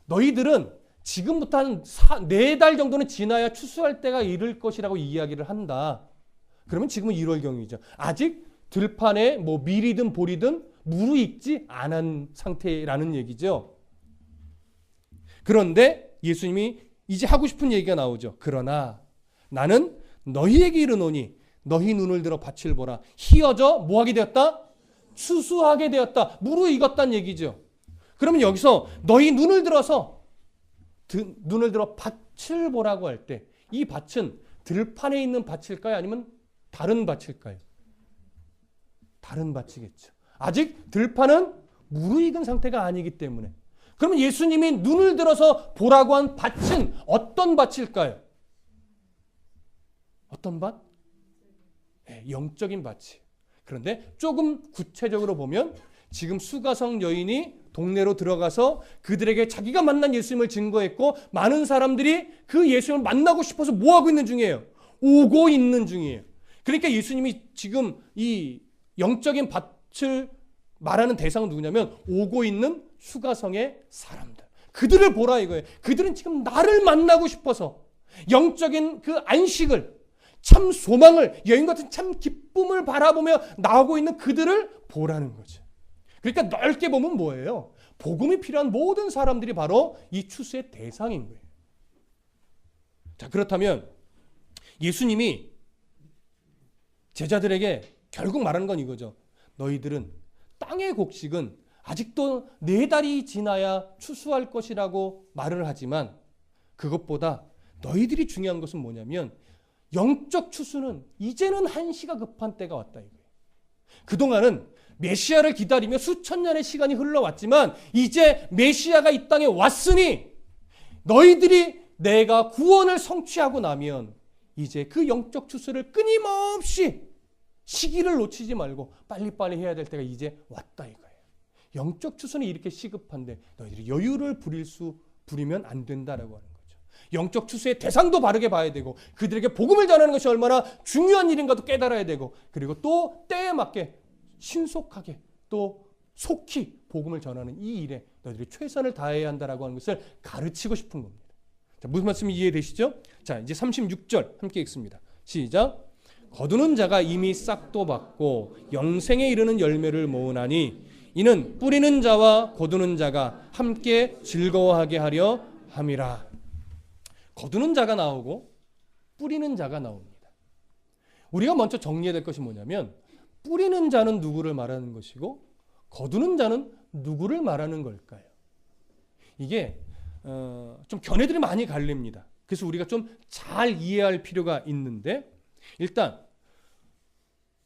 너희들은 지금부터 한 4달 정도는 지나야 추수할 때가 이를 것이라고 이야기를 한다. 그러면 지금은 1월경이죠. 아직 들판에 밀이든 보리든 무르익지 않은 상태라는 얘기죠. 그런데 예수님이 이제 하고 싶은 얘기가 나오죠. 그러나 나는 너희에게 이르노니 너희 눈을 들어 밭을 보라. 희어져 뭐하게 되었다? 추수하게 되었다. 무르익었다는 얘기죠. 그러면 여기서 너희 눈을 들어 밭을 보라고 할 때 이 밭은 들판에 있는 밭일까요? 아니면 다른 밭일까요? 다른 밭이겠죠. 아직 들판은 무르익은 상태가 아니기 때문에. 그러면 예수님이 눈을 들어서 보라고 한 밭은 어떤 밭일까요? 어떤 밭? 네, 영적인 밭이에요. 그런데 조금 구체적으로 보면 지금 수가성 여인이 동네로 들어가서 그들에게 자기가 만난 예수님을 증거했고 많은 사람들이 그 예수님을 만나고 싶어서 뭐하고 있는 중이에요? 오고 있는 중이에요. 그러니까 예수님이 지금 이 영적인 밭을 말하는 대상은 누구냐면 오고 있는 수가성의 사람들. 그들을 보라 이거예요. 그들은 지금 나를 만나고 싶어서 영적인 그 안식을, 참 소망을, 여인 같은 참 기쁨을 바라보며 나오고 있는 그들을 보라는 거죠. 그러니까 넓게 보면 뭐예요? 복음이 필요한 모든 사람들이 바로 이 추수의 대상인 거예요. 자, 그렇다면 예수님이 제자들에게 결국 말하는 건 이거죠. 너희들은 땅의 곡식은 아직도 4달이 지나야 추수할 것이라고 말을 하지만 그것보다 너희들이 중요한 것은 뭐냐면 영적 추수는 이제는 한시가 급한 때가 왔다 이거예요. 그동안은 메시아를 기다리며 수천 년의 시간이 흘러왔지만 이제 메시아가 이 땅에 왔으니 너희들이 내가 구원을 성취하고 나면 이제 그 영적 추수를 끊임없이 시기를 놓치지 말고 빨리빨리 해야 될 때가 이제 왔다 이거예요. 영적 추수는 이렇게 시급한데 너희들이 여유를 부리면 안 된다라고 하는 거죠. 영적 추수의 대상도 바르게 봐야 되고 그들에게 복음을 전하는 것이 얼마나 중요한 일인가도 깨달아야 되고 그리고 또 때에 맞게 신속하게 또 속히 복음을 전하는 이 일에 너희들이 최선을 다해야 한다라고 하는 것을 가르치고 싶은 겁니다. 자, 무슨 말씀이 이해되시죠? 자, 이제 36절 함께 읽습니다. 시작. 거두는 자가 이미 싹도 받고 영생에 이르는 열매를 모으나니 이는 뿌리는 자와 거두는 자가 함께 즐거워하게 하려 함이라. 거두는 자가 나오고 뿌리는 자가 나옵니다. 우리가 먼저 정리해야 될 것이 뭐냐면 뿌리는 자는 누구를 말하는 것이고 거두는 자는 누구를 말하는 걸까요? 이게 좀 견해들이 많이 갈립니다. 그래서 우리가 좀 잘 이해할 필요가 있는데 일단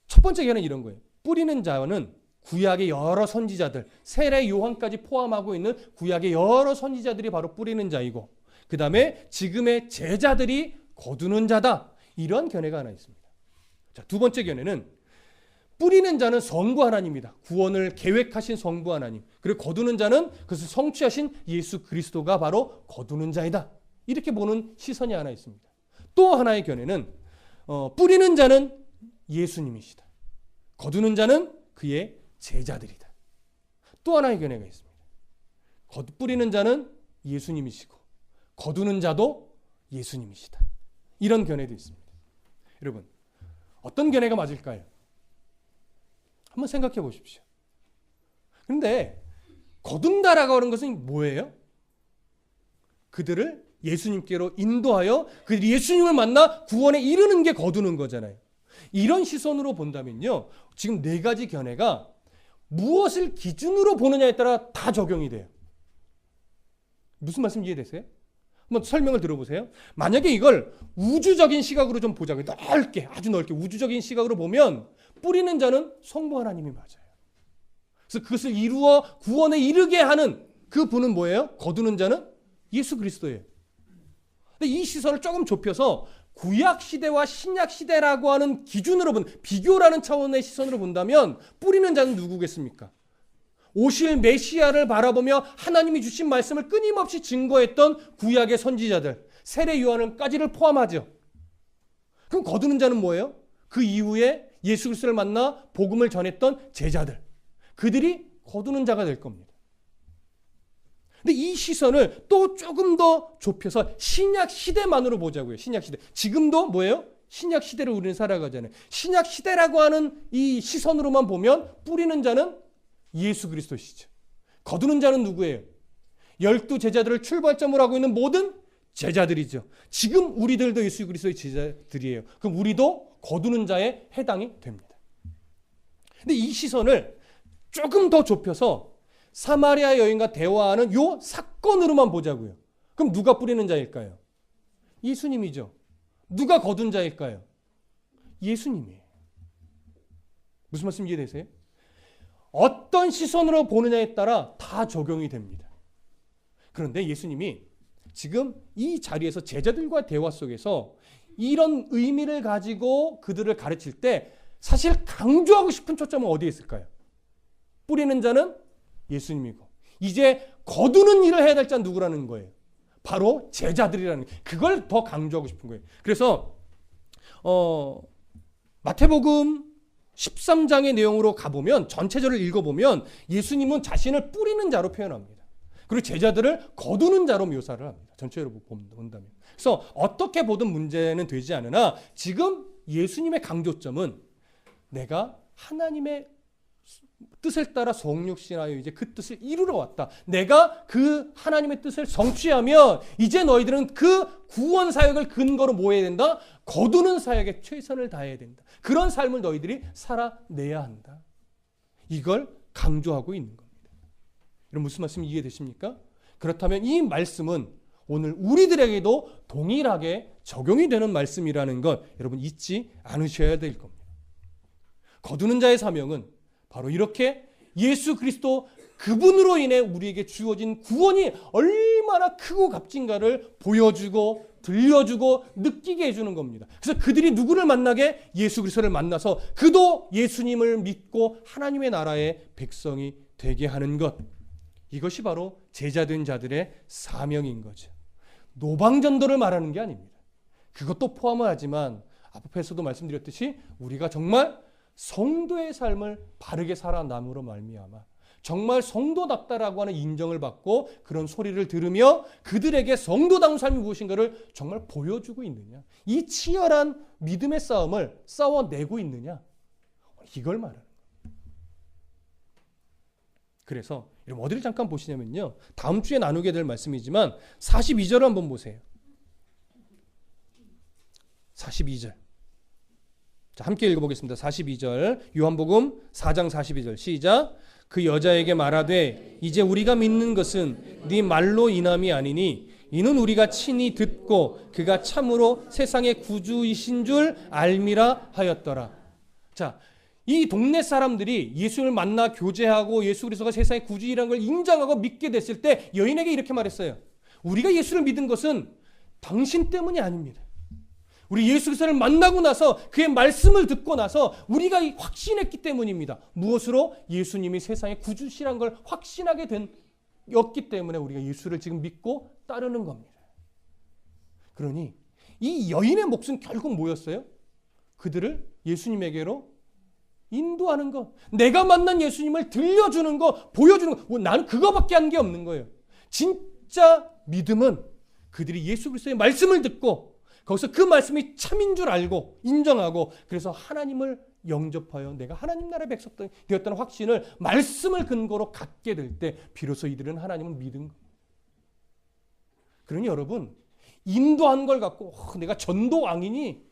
첫 번째 견해는 이런 거예요. 뿌리는 자는 구약의 여러 선지자들, 세례 요한까지 포함하고 있는 구약의 여러 선지자들이 바로 뿌리는 자이고 그 다음에 지금의 제자들이 거두는 자다. 이런 견해가 하나 있습니다. 자, 두 번째 견해는 뿌리는 자는 성부 하나님이다. 구원을 계획하신 성부 하나님. 그리고 거두는 자는 그것을 성취하신 예수 그리스도가 바로 거두는 자이다. 이렇게 보는 시선이 하나 있습니다. 또 하나의 견해는 뿌리는 자는 예수님이시다. 거두는 자는 그의 제자들이다. 또 하나의 견해가 있습니다. 뿌리는 자는 예수님이시고 거두는 자도 예수님이시다. 이런 견해도 있습니다. 여러분, 어떤 견해가 맞을까요? 한번 생각해 보십시오. 그런데 거둔다라고 하는 것은 뭐예요? 그들을 예수님께로 인도하여 그들이 예수님을 만나 구원에 이르는 게 거두는 거잖아요. 이런 시선으로 본다면요. 지금 4가지 견해가 무엇을 기준으로 보느냐에 따라 다 적용이 돼요. 무슨 말씀 이해되세요? 한번 설명을 들어보세요. 만약에 이걸 우주적인 시각으로 좀 보자고요. 넓게, 아주 넓게 우주적인 시각으로 보면 뿌리는 자는 성부 하나님이 맞아요. 그래서 그것을 이루어 구원에 이르게 하는 그 분은 뭐예요? 거두는 자는 예수 그리스도예요. 근데 이 시선을 조금 좁혀서 구약 시대와 신약 시대라고 하는 기준으로 비교라는 차원의 시선으로 본다면 뿌리는 자는 누구겠습니까? 오실 메시아를 바라보며 하나님이 주신 말씀을 끊임없이 증거했던 구약의 선지자들, 세례 요한까지를 포함하죠. 그럼 거두는 자는 뭐예요? 그 이후에 예수 그리스도를 만나 복음을 전했던 제자들, 그들이 거두는 자가 될 겁니다. 근데 이 시선을 또 조금 더 좁혀서 신약 시대만으로 보자고요. 신약 시대. 지금도 뭐예요? 신약 시대를 우리는 살아가잖아요. 신약 시대라고 하는 이 시선으로만 보면 뿌리는 자는 예수 그리스도시죠. 거두는 자는 누구예요? 12 제자들을 출발점으로 하고 있는 모든 제자들이죠. 지금 우리들도 예수 그리스도의 제자들이에요. 그럼 우리도 거두는 자에 해당이 됩니다. 근데 이 시선을 조금 더 좁혀서 사마리아 여인과 대화하는 요 사건으로만 보자고요. 그럼 누가 뿌리는 자일까요? 예수님이죠. 누가 거둔 자일까요? 예수님이에요. 무슨 말씀 이해되세요? 어떤 시선으로 보느냐에 따라 다 적용이 됩니다. 그런데 예수님이 지금 이 자리에서 제자들과 대화 속에서 이런 의미를 가지고 그들을 가르칠 때 사실 강조하고 싶은 초점은 어디에 있을까요? 뿌리는 자는 예수님이고 이제 거두는 일을 해야 될 자는 누구라는 거예요? 바로 제자들이라는 거예요. 그걸 더 강조하고 싶은 거예요. 그래서 마태복음 13장의 내용으로 가보면 전체절을 읽어보면 예수님은 자신을 뿌리는 자로 표현합니다. 그리고 제자들을 거두는 자로 묘사를 합니다. 전체로 본다면. 그래서 어떻게 보든 문제는 되지 않으나 지금 예수님의 강조점은 내가 하나님의 뜻을 따라 성육신하여 이제 그 뜻을 이루러 왔다. 내가 그 하나님의 뜻을 성취하면 이제 너희들은 그 구원 사역을 근거로 뭐 해야 된다? 거두는 사역에 최선을 다해야 된다. 그런 삶을 너희들이 살아내야 한다. 이걸 강조하고 있는 겁니다. 여러분 무슨 말씀이 이해되십니까? 그렇다면 이 말씀은 오늘 우리들에게도 동일하게 적용이 되는 말씀이라는 것 여러분 잊지 않으셔야 될 겁니다. 거두는 자의 사명은 바로 이렇게 예수 그리스도 그분으로 인해 우리에게 주어진 구원이 얼마나 크고 값진가를 보여주고 들려주고 느끼게 해주는 겁니다. 그래서 그들이 누구를 만나게? 예수 그리스도를 만나서 그도 예수님을 믿고 하나님의 나라의 백성이 되게 하는 것. 이것이 바로 제자된 자들의 사명인 거죠. 노방전도를 말하는 게 아닙니다. 그것도 포함을 하지만 앞에서도 말씀드렸듯이 우리가 정말 성도의 삶을 바르게 살아남으로 말미암아 정말 성도답다라고 하는 인정을 받고 그런 소리를 들으며 그들에게 성도다운 삶이 무엇인가를 정말 보여주고 있느냐, 이 치열한 믿음의 싸움을 싸워내고 있느냐, 이걸 말하는 거예요. 그래서 여러분 어디를 잠깐 보시냐면요, 다음 주에 나누게 될 말씀이지만 42절을 한번 보세요. 42절. 자, 함께 읽어보겠습니다. 42절 요한복음 4장 42절 시작. 그 여자에게 말하되 이제 우리가 믿는 것은 네 말로 인함이 아니니 이는 우리가 친히 듣고 그가 참으로 세상의 구주이신 줄 알미라 하였더라. 자, 이 동네 사람들이 예수를 만나 교제하고 예수 그리스도가 세상의 구주이라는 걸 인정하고 믿게 됐을 때 여인에게 이렇게 말했어요. 우리가 예수를 믿은 것은 당신 때문이 아닙니다. 우리 예수 그리스도를 만나고 나서 그의 말씀을 듣고 나서 우리가 확신했기 때문입니다. 무엇으로? 예수님이 세상의 구주시란 걸 확신하게 되었기 때문에 우리가 예수를 지금 믿고 따르는 겁니다. 그러니 이 여인의 몫은 결국 뭐였어요? 그들을 예수님에게로 인도하는 것, 내가 만난 예수님을 들려주는 것, 보여주는 것, 나는 그거밖에 한 게 없는 거예요. 진짜 믿음은 그들이 예수 그리스도의 말씀을 듣고 거기서 그 말씀이 참인 줄 알고 인정하고 그래서 하나님을 영접하여 내가 하나님 나라의 백성 되었다는 확신을 말씀을 근거로 갖게 될 때 비로소 이들은 하나님을 믿은 겁니다. 그러니 여러분 인도한 걸 갖고 내가 전도왕이니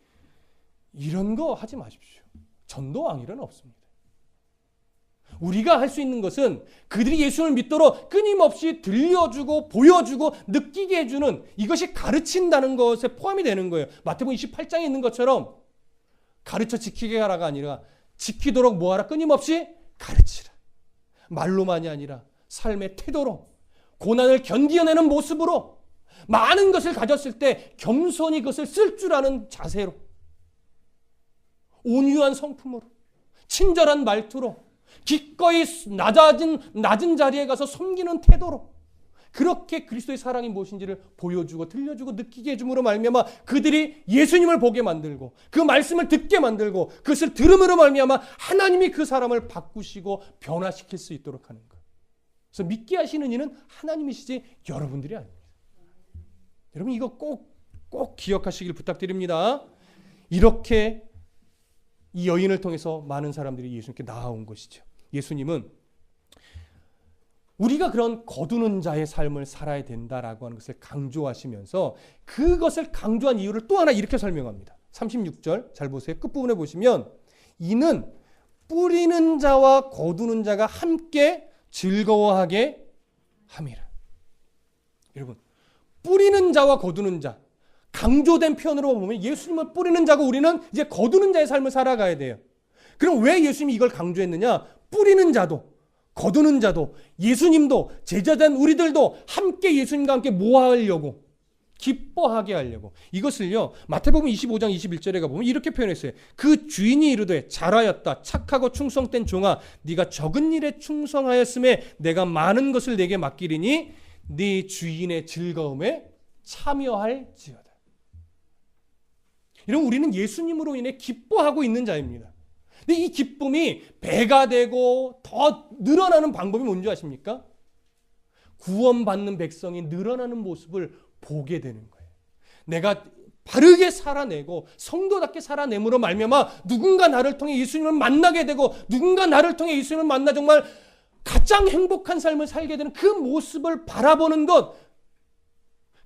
이런 거 하지 마십시오. 전도왕이란 없습니다. 우리가 할 수 있는 것은 그들이 예수를 믿도록 끊임없이 들려주고 보여주고 느끼게 해주는 이것이 가르친다는 것에 포함이 되는 거예요. 마태복음 28장에 있는 것처럼 가르쳐 지키게 하라가 아니라 지키도록 뭐하라? 끊임없이 가르치라. 말로만이 아니라 삶의 태도로 고난을 견디어내는 모습으로 많은 것을 가졌을 때 겸손히 그것을 쓸 줄 아는 자세로 온유한 성품으로 친절한 말투로 기꺼이 낮은 자리에 가서 섬기는 태도로 그렇게 그리스도의 사랑이 무엇인지를 보여주고 들려주고 느끼게 해줌으로 말미암아 그들이 예수님을 보게 만들고 그 말씀을 듣게 만들고 그것을 들음으로 말미암아 하나님이 그 사람을 바꾸시고 변화시킬 수 있도록 하는 것. 그래서 믿게 하시는 이는 하나님이시지 여러분들이 아닙니다. 여러분 이거 꼭 기억하시길 부탁드립니다. 이렇게 이 여인을 통해서 많은 사람들이 예수님께 나아온 것이죠. 예수님은 우리가 그런 거두는 자의 삶을 살아야 된다라고 하는 것을 강조하시면서 그것을 강조한 이유를 또 하나 이렇게 설명합니다. 36절 잘 보세요. 끝부분에 보시면 이는 뿌리는 자와 거두는 자가 함께 즐거워하게 함이라. 여러분 뿌리는 자와 거두는 자 강조된 표현으로 보면 예수님을 뿌리는 자고 우리는 이제 거두는 자의 삶을 살아가야 돼요. 그럼 왜 예수님이 이걸 강조했느냐? 뿌리는 자도 거두는 자도 예수님도 제자된 우리들도 함께 예수님과 함께 모아하려고 기뻐하게 하려고. 이것을요 마태복음 25장 21절에 가보면 이렇게 표현했어요. 그 주인이 이르되 잘하였다 착하고 충성된 종아 네가 적은 일에 충성하였음에 내가 많은 것을 내게 맡기리니 네 주인의 즐거움에 참여할지어다. 이런 우리는 예수님으로 인해 기뻐하고 있는 자입니다. 근데 이 기쁨이 배가 되고 더 늘어나는 방법이 뭔지 아십니까? 구원받는 백성이 늘어나는 모습을 보게 되는 거예요. 내가 바르게 살아내고 성도답게 살아냄으로 말미암아 누군가 나를 통해 예수님을 만나게 되고 누군가 나를 통해 예수님을 만나 정말 가장 행복한 삶을 살게 되는 그 모습을 바라보는 것,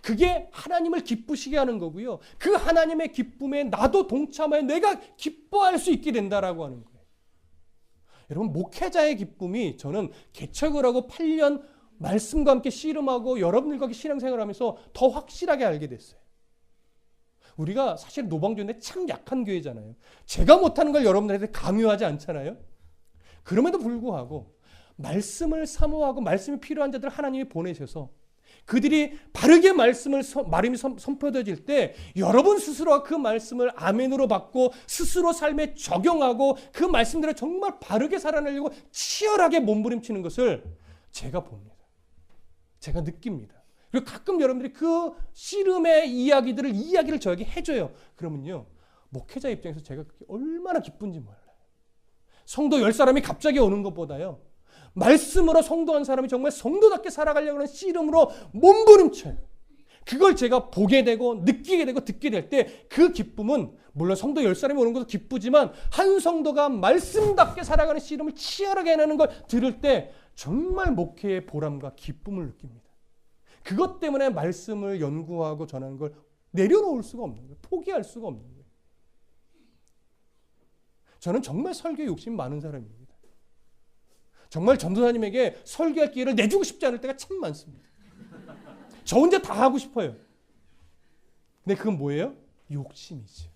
그게 하나님을 기쁘시게 하는 거고요. 그 하나님의 기쁨에 나도 동참하여 내가 기뻐할 수 있게 된다라고 하는 거예요. 여러분, 목회자의 기쁨이 저는 개척을 하고 8년 말씀과 함께 씨름하고 여러분들과 신앙생활을 하면서 더 확실하게 알게 됐어요. 우리가 사실 노방주인데 참 약한 교회잖아요. 제가 못하는 걸 여러분들한테 강요하지 않잖아요. 그럼에도 불구하고 말씀을 사모하고 말씀이 필요한 자들을 하나님이 보내셔서 그들이 바르게 말씀이 선포되어질 때 여러분 스스로가 그 말씀을 아멘으로 받고 스스로 삶에 적용하고 그 말씀대로 정말 바르게 살아내려고 치열하게 몸부림치는 것을 제가 봅니다. 제가 느낍니다. 그리고 가끔 여러분들이 그 씨름의 이야기를 저에게 해줘요. 그러면요, 목회자 입장에서 제가 그게 얼마나 기쁜지 몰라요. 성도 10사람이 갑자기 오는 것보다요, 말씀으로 성도 한 사람이 정말 성도답게 살아가려고 하는 씨름으로 몸부림쳐요. 그걸 제가 보게 되고 느끼게 되고 듣게 될 때 그 기쁨은 물론 성도 10사람이 오는 것도 기쁘지만 한 성도가 말씀답게 살아가는 씨름을 치열하게 해내는 걸 들을 때 정말 목회의 보람과 기쁨을 느낍니다. 그것 때문에 말씀을 연구하고 전하는 걸 내려놓을 수가 없는 거예요. 포기할 수가 없는 거예요. 저는 정말 설교에 욕심이 많은 사람입니다. 정말 전도사님에게 설교할 기회를 내주고 싶지 않을 때가 참 많습니다. 저 혼자 다 하고 싶어요. 근데 그건 뭐예요? 욕심이지.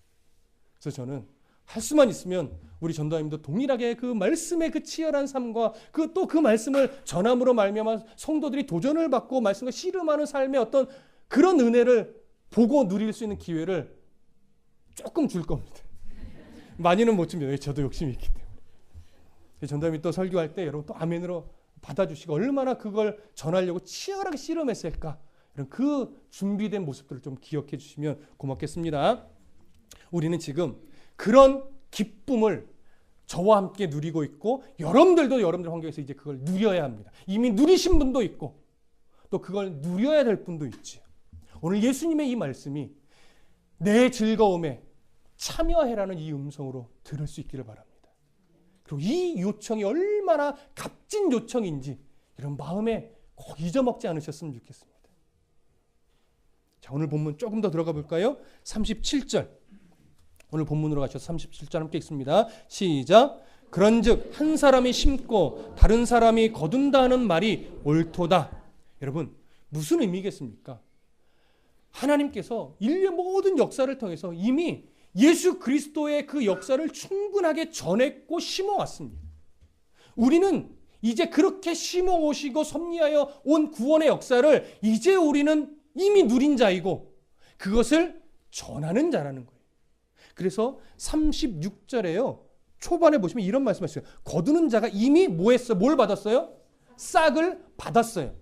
그래서 저는 할 수만 있으면 우리 전도사님도 동일하게 그 말씀의 그 치열한 삶과 또 그 말씀을 전함으로 말미암아 성도들이 도전을 받고 말씀과 씨름하는 삶의 어떤 그런 은혜를 보고 누릴 수 있는 기회를 조금 줄 겁니다. 많이는 못 줍니다. 저도 욕심이 있기 때문에. 전도사님이 또 설교할 때 여러분 또 아멘으로 받아주시고 얼마나 그걸 전하려고 치열하게 씨름했을까, 이런 그 준비된 모습들을 좀 기억해 주시면 고맙겠습니다. 우리는 지금 그런 기쁨을 저와 함께 누리고 있고 여러분들도 여러분들 환경에서 이제 그걸 누려야 합니다. 이미 누리신 분도 있고 또 그걸 누려야 될 분도 있지. 오늘 예수님의 이 말씀이 내 즐거움에 참여해라는 이 음성으로 들을 수 있기를 바랍니다. 그리고 이 요청이 얼마나 값진 요청인지 이런 마음에 꼭 잊어먹지 않으셨으면 좋겠습니다. 자, 오늘 본문 조금 더 들어가 볼까요? 37절. 오늘 본문으로 가셔서 37절 함께 읽습니다. 시작. 그런즉 한 사람이 심고 다른 사람이 거둔다 하는 말이 옳도다. 여러분, 무슨 의미겠습니까? 하나님께서 인류의 모든 역사를 통해서 이미 예수 그리스도의 그 역사를 충분하게 전했고 심어왔습니다. 우리는 이제 그렇게 심어오시고 섭리하여 온 구원의 역사를 이제 우리는 이미 누린 자이고 그것을 전하는 자라는 거예요. 그래서 36절에요. 초반에 보시면 이런 말씀하셨어요. 거두는 자가 이미 뭐 했어요? 뭘 받았어요? 싹을 받았어요.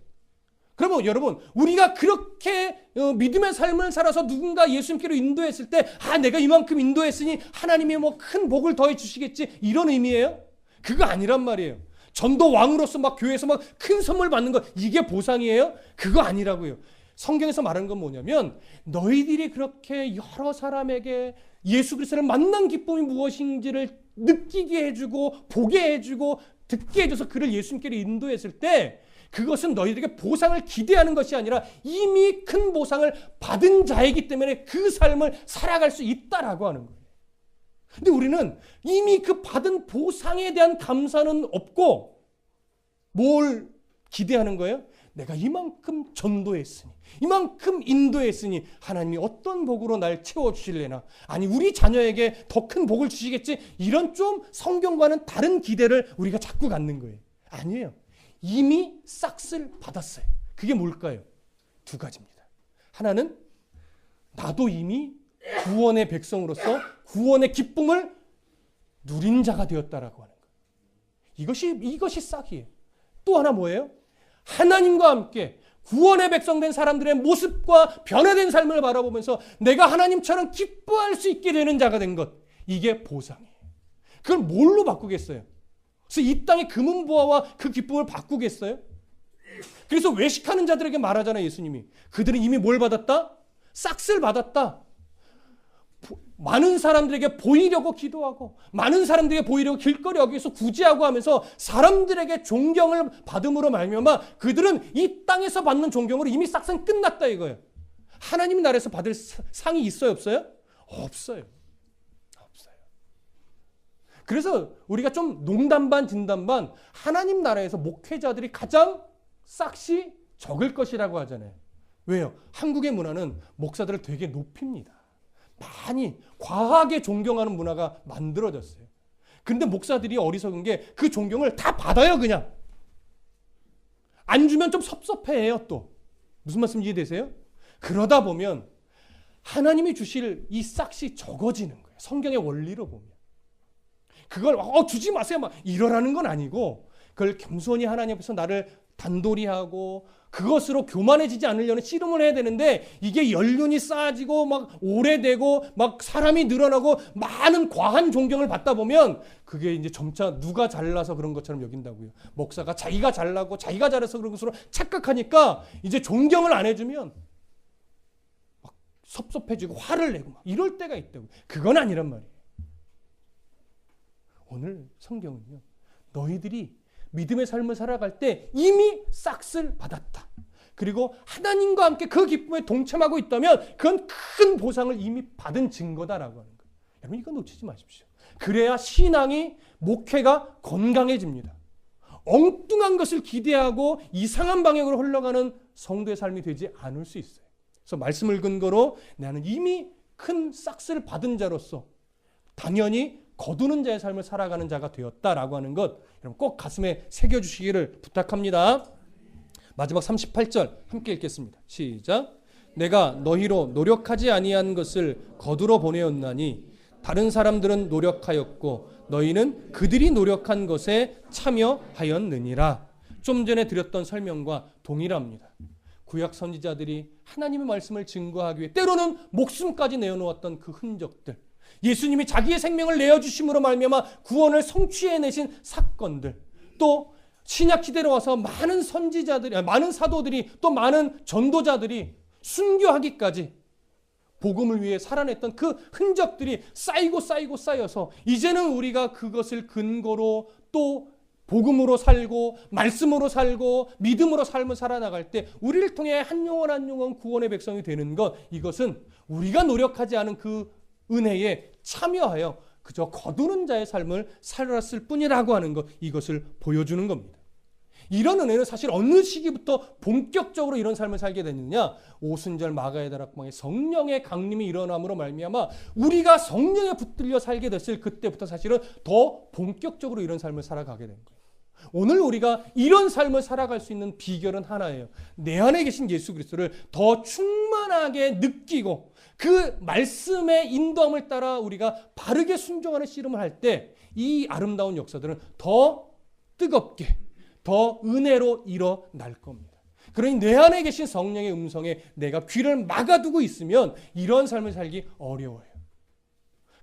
그러면 여러분, 우리가 그렇게 믿음의 삶을 살아서 누군가 예수님께로 인도했을 때 내가 이만큼 인도했으니 하나님이 뭐 큰 복을 더해 주시겠지, 이런 의미예요? 그거 아니란 말이에요. 전도 왕으로서 막 교회에서 막 큰 선물 받는 거, 이게 보상이에요? 그거 아니라고요. 성경에서 말하는 건 뭐냐면 너희들이 그렇게 여러 사람에게 예수 그리스도를 만난 기쁨이 무엇인지를 느끼게 해주고 보게 해주고 듣게 해줘서 그를 예수님께로 인도했을 때 그것은 너희들에게 보상을 기대하는 것이 아니라 이미 큰 보상을 받은 자이기 때문에 그 삶을 살아갈 수 있다라고 하는 거예요. 근데 우리는 이미 그 받은 보상에 대한 감사는 없고 뭘 기대하는 거예요? 내가 이만큼 전도했으니, 이만큼 인도했으니 하나님이 어떤 복으로 날 채워주실래나, 아니 우리 자녀에게 더 큰 복을 주시겠지, 이런 좀 성경과는 다른 기대를 우리가 자꾸 갖는 거예요. 아니에요. 이미 싹쓸 받았어요. 그게 뭘까요? 두 가지입니다. 하나는 나도 이미 구원의 백성으로서 구원의 기쁨을 누린 자가 되었다라고 하는 거예요. 이것이 싹이에요. 또 하나 뭐예요? 하나님과 함께 구원의 백성 된 사람들의 모습과 변화된 삶을 바라보면서 내가 하나님처럼 기뻐할 수 있게 되는 자가 된 것, 이게 보상이에요. 그걸 뭘로 바꾸겠어요? 그래서 이 땅의 금은보화와 그 기쁨을 바꾸겠어요? 그래서 외식하는 자들에게 말하잖아요, 예수님이. 그들은 이미 뭘 받았다? 싹쓸 받았다. 많은 사람들에게 보이려고 기도하고, 많은 사람들에게 보이려고 길거리 여기서 구제하고 하면서 사람들에게 존경을 받음으로 말미암아 그들은 이 땅에서 받는 존경으로 이미 싹쓸 끝났다 이거예요. 하나님 나라에서 받을 상이 있어요, 없어요? 없어요. 없어요. 그래서 우리가 좀 농담 반 진담 반, 하나님 나라에서 목회자들이 가장 싹이 적을 것이라고 하잖아요. 왜요? 한국의 문화는 목사들을 되게 높입니다. 많이 과하게 존경하는 문화가 만들어졌어요. 근데 목사들이 어리석은 게 그 존경을 다 받아요. 그냥 안 주면 좀 섭섭해해요. 또 무슨 말씀 이해되세요? 그러다 보면 하나님이 주실 이 싹이 적어지는 거예요. 성경의 원리로 보면 그걸 주지 마세요 막 이러라는 건 아니고, 그걸 겸손히 하나님 앞에서 나를 단돌이 하고 그것으로 교만해지지 않으려는 씨름을 해야 되는데, 이게 연륜이 쌓아지고 막 오래되고 막 사람이 늘어나고 많은 과한 존경을 받다 보면 그게 이제 점차 누가 잘나서 그런 것처럼 여긴다고요. 목사가 자기가 잘나고 자기가 잘해서 그런 것으로 착각하니까 이제 존경을 안 해주면 막 섭섭해지고 화를 내고 막 이럴 때가 있다고요. 그건 아니란 말이에요. 오늘 성경은요, 너희들이 믿음의 삶을 살아갈 때 이미 싹쓸 받았다. 그리고 하나님과 함께 그 기쁨에 동참하고 있다면 그건 큰 보상을 이미 받은 증거다라고 하는 거예요. 여러분 이거 놓치지 마십시오. 그래야 신앙이, 목회가 건강해집니다. 엉뚱한 것을 기대하고 이상한 방향으로 흘러가는 성도의 삶이 되지 않을 수 있어요. 그래서 말씀을 근거로 나는 이미 큰 싹쓸 받은 자로서 당연히 거두는 자의 삶을 살아가는 자가 되었다라고 하는 것, 여러분 꼭 가슴에 새겨주시기를 부탁합니다. 마지막 38절 함께 읽겠습니다. 시작. 내가 너희로 노력하지 아니한 것을 거두러 보내었나니 다른 사람들은 노력하였고 너희는 그들이 노력한 것에 참여하였느니라. 좀 전에 드렸던 설명과 동일합니다. 구약 선지자들이 하나님의 말씀을 증거하기 위해 때로는 목숨까지 내어놓았던 그 흔적들, 예수님이 자기의 생명을 내어주심으로 말미암아 구원을 성취해내신 사건들, 또 신약 시대로 와서 많은 선지자들이, 많은 사도들이, 또 많은 전도자들이 순교하기까지 복음을 위해 살아냈던 그 흔적들이 쌓여서 이제는 우리가 그것을 근거로 또 복음으로 살고 말씀으로 살고 믿음으로 삶을 살아나갈 때 우리를 통해 한 영혼 한 영혼 구원의 백성이 되는 것, 이것은 우리가 노력하지 않은 그 은혜에 참여하여 그저 거두는 자의 삶을 살았을 뿐이라고 하는 것, 이것을 보여주는 겁니다. 이런 은혜는 사실 어느 시기부터 본격적으로 이런 삶을 살게 됐느냐, 오순절 마가의 다락방에 성령의 강림이 일어남으로 말미암아 우리가 성령에 붙들려 살게 됐을 그때부터 사실은 더 본격적으로 이런 삶을 살아가게 된 거예요. 오늘 우리가 이런 삶을 살아갈 수 있는 비결은 하나예요. 내 안에 계신 예수 그리스도를 더 충만하게 느끼고 그 말씀의 인도함을 따라 우리가 바르게 순종하는 씨름을 할 때 이 아름다운 역사들은 더 뜨겁게, 더 은혜로 일어날 겁니다. 그러니 내 안에 계신 성령의 음성에 내가 귀를 막아두고 있으면 이런 삶을 살기 어려워요.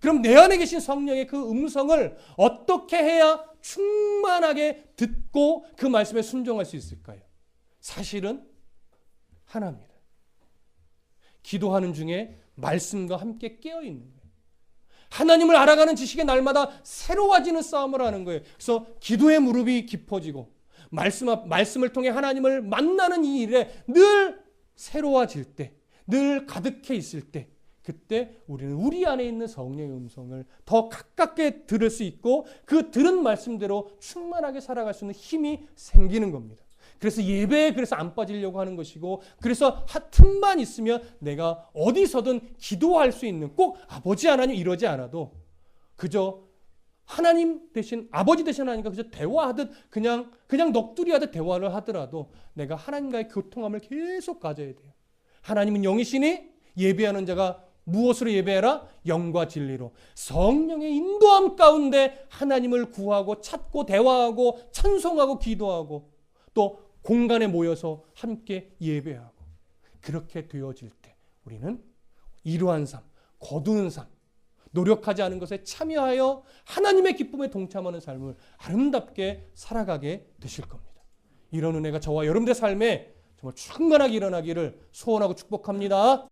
그럼 내 안에 계신 성령의 그 음성을 어떻게 해야 충만하게 듣고 그 말씀에 순종할 수 있을까요? 사실은 하나입니다. 기도하는 중에 말씀과 함께 깨어있는 거예요. 하나님을 알아가는 지식에 날마다 새로워지는 싸움을 하는 거예요. 그래서 기도의 무릎이 깊어지고 말씀을 통해 하나님을 만나는 이 일에 늘 새로워질 때, 늘 가득해 있을 때, 그때 우리는 우리 안에 있는 성령의 음성을 더 가깝게 들을 수 있고 그 들은 말씀대로 충만하게 살아갈 수 있는 힘이 생기는 겁니다. 그래서 예배에 그래서 안 빠지려고 하는 것이고, 그래서 틈만 있으면 내가 어디서든 기도할 수 있는, 꼭 아버지 하나님 이러지 않아도 그저 하나님 대신, 아버지 대신 하나님과 그저 대화하듯 그냥 넋두리 하듯 대화를 하더라도 내가 하나님과의 교통함을 계속 가져야 돼요. 하나님은 영이시니 예배하는 자가 무엇으로 예배해라? 영과 진리로. 성령의 인도함 가운데 하나님을 구하고 찾고 대화하고 찬송하고 기도하고 또 공간에 모여서 함께 예배하고, 그렇게 되어질 때 우리는 이러한 삶, 거두는 삶, 노력하지 않은 것에 참여하여 하나님의 기쁨에 동참하는 삶을 아름답게 살아가게 되실 겁니다. 이런 은혜가 저와 여러분들의 삶에 정말 충만하게 일어나기를 소원하고 축복합니다.